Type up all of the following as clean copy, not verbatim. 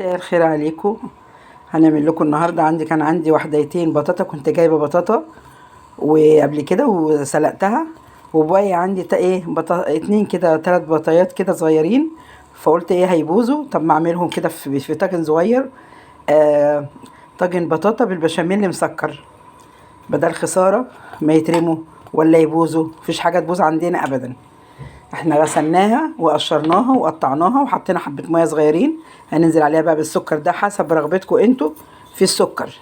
مساء الخير عليكم. هنعمل لكم النهارده. كان عندي وحدتين بطاطا، كنت جايبه بطاطا وقبل كده وسلقتها، وباقي عندي اتنين كده، 3 بطايات كده صغيرين. فقلت هيبوظوا، طب ما اعملهم كده في طاجن صغير. آه طاجن بطاطا بالبشاميل مسكر، بدل خساره ما يترموا ولا يبوظوا. مفيش حاجه تبوظ عندنا ابدا. احنا غسلناها وقشرناها وقطعناها وحطينا حبة مية صغيرين. هننزل عليها بقى بالسكر، ده حسب رغبتكم انتوا في السكر.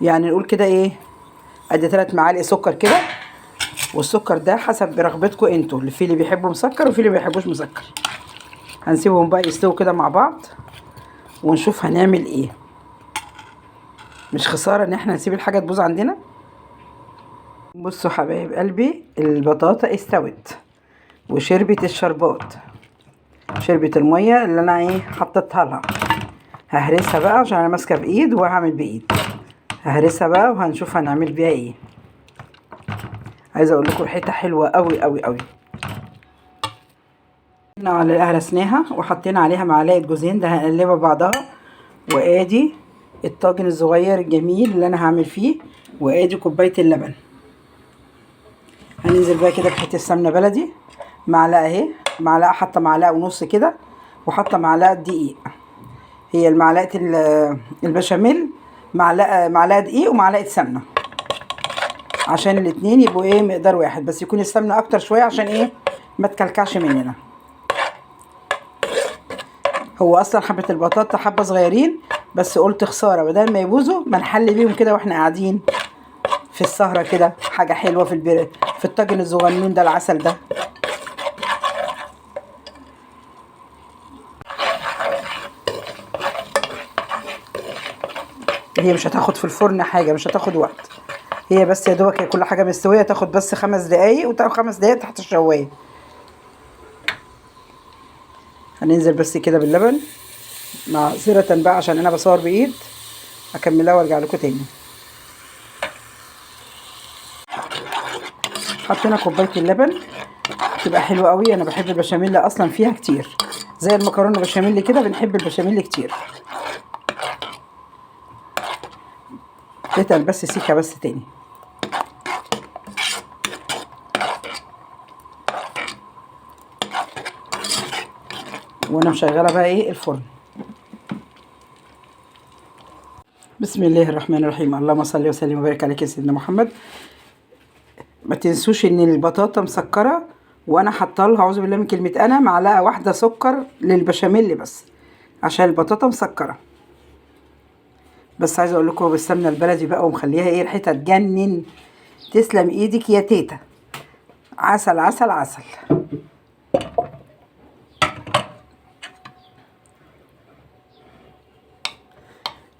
يعني نقول كده ادي 3 معالق سكر كده، والسكر ده حسب رغبتكم انتوا، اللي بيحبوا مسكر وفي اللي بيحبوش مسكر. هنسيبهم بقى يستووا كده مع بعض ونشوف هنعمل ايه. مش خسارة ان احنا نسيب الحاجة تبوظ عندنا. بصوا حبايب قلبي، البطاطا استوت وشربت الشربات، شربت الميه اللي انا حطيتها لها. ههرسها بقى عشان انا ماسكه بايد وهعمل بايد. ههرسها بقى وهنشوف هنعمل بيها ايه. عايزه اقول لكم ريحتها حلوه قوي قوي قوي. هرسناها وحطينا عليها معلقه جوزين، ده هنقلبها بعضها. وادي الطاجن الصغير الجميل اللي انا هعمل فيه، وادي كوبايه اللبن. هننزل بقى كده بحته سمنه بلدي، معلقه اهي، معلقه، حاطه معلقه ونص كده، وحاطه معلقه دقيق. هي المعلقه البشاميل معلقه دقيق ومعلقه سمنه، عشان الاتنين يبقوا مقدار واحد، بس يكون السمنه اكتر شويه عشان ما تكلكعش مننا. هو اصلا حبه البطاطا حبه صغيرين، بس قلت خساره بدل ما يبوظوا ما نحل بيهم كده واحنا قاعدين في السهره كده. حاجه حلوه في الطاجن الصغنون ده، العسل ده. هي مش هتاخد في الفرن حاجه، مش هتاخد وقت. هي بس يا دوبك كل حاجه مستويه، تاخد بس 5 دقايق، وتاخد 5 دقايق تحت الشوايه. هننزل بس كده باللبن، معذره بقى عشان انا بصور بايد. اكملها وارجع لكم تاني. حطينا كوبايه اللبن، تبقى حلوه قوي. انا بحب البشاميل اصلا فيها كتير، زي المكرونه بشاميل كده، بنحب البشاميل كتير. تتقل بس سيكه بس تاني. وانا مشغله بقى الفرن. بسم الله الرحمن الرحيم. اللهم صل وسلم وبارك عليك يا سيدنا محمد. ما تنسوش ان البطاطا مسكره، وانا حاطه لها، اعوذ بالله من كلمه، انا معلقه واحده سكر للبشاميل بس عشان البطاطا مسكره. بس عايزه اقول لكم بالسمنه البلدي بقى، ومخليها ريحتها تجنن. تسلم ايدك يا تيتا. عسل عسل عسل.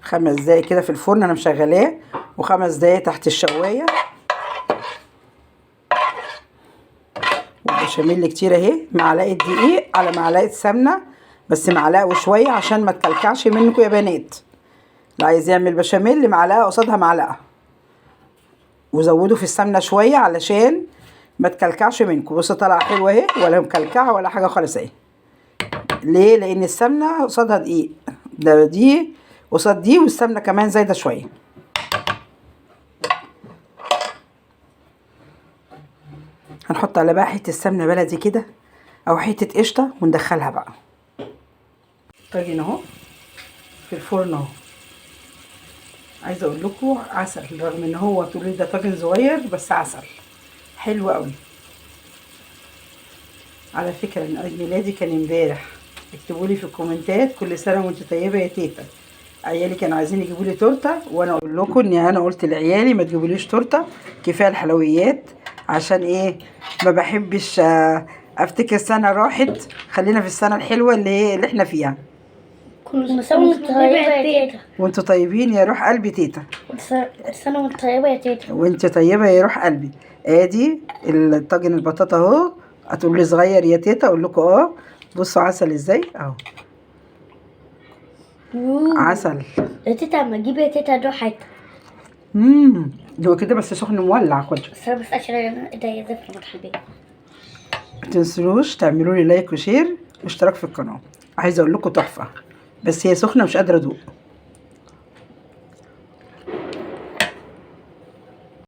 خمس دقايق كده في الفرن انا مشغلاه، و5 دقايق تحت الشوايه. والبشاميل كتير اهي، معلقه دقيق على معلقه سمنه، بس معلقه وشويه عشان ما تكلكعش منكم يا بنات. اللي عايز يعمل بشاميل معلقه قصادها معلقه، وزودوا في السمنه شويه علشان ما تكلكعش منكم. بصوا طالعه حلوه اهي، ولا مكلكعه ولا حاجه خالص اهي. ليه؟ لان السمنه قصادها دقيق، ده دي قصاد دي، والسمنه كمان زايده شويه. هنحط على بقى حته سمنه بلدي كده، او حته قشطه، وندخلها بقى. طاجن اهو في الفرن اهو. عايزه اقول لكم عسل، رغم ان هو تقولي ده طاجن صغير، بس عسل حلو قوي. على فكره ان عيد ميلادي كان امبارح. اكتبوا لي في الكومنتات كل سنه وانت طيبه يا تيتا. عيالي كانوا عايزين يجيبوا لي تورته، وانا اقول لكم ان انا قلت لعيالي ما تجيبوليش تورته، كفايه الحلويات. عشان ما بحبش افتكر سنه راحت. خلينا في السنه الحلوه اللي احنا فيها. كل سنة وانت طيبة يا تيتا. وانتوا طيبين يا روح قلبي تيتا. كل سنة وانت طيبة يا تيتا. وانت طيبه يا روح قلبي. ادي الطاجن البطاطا اهو. هتقول لي صغير يا تيتا، اقول لكم بصوا عسل ازاي اهو. عسل يا تيتا، اما تجيب يا تيتا نروح حته. هو كده بس سخن مولع. كل بس انا بس عشان ايديا زفرة ما تحبيه. ما تنسوش تعملوا لي لايك وشير واشتراك في القناه. عايزه اقول لكم تحفه بس هي سخنه مش قادره ادوق.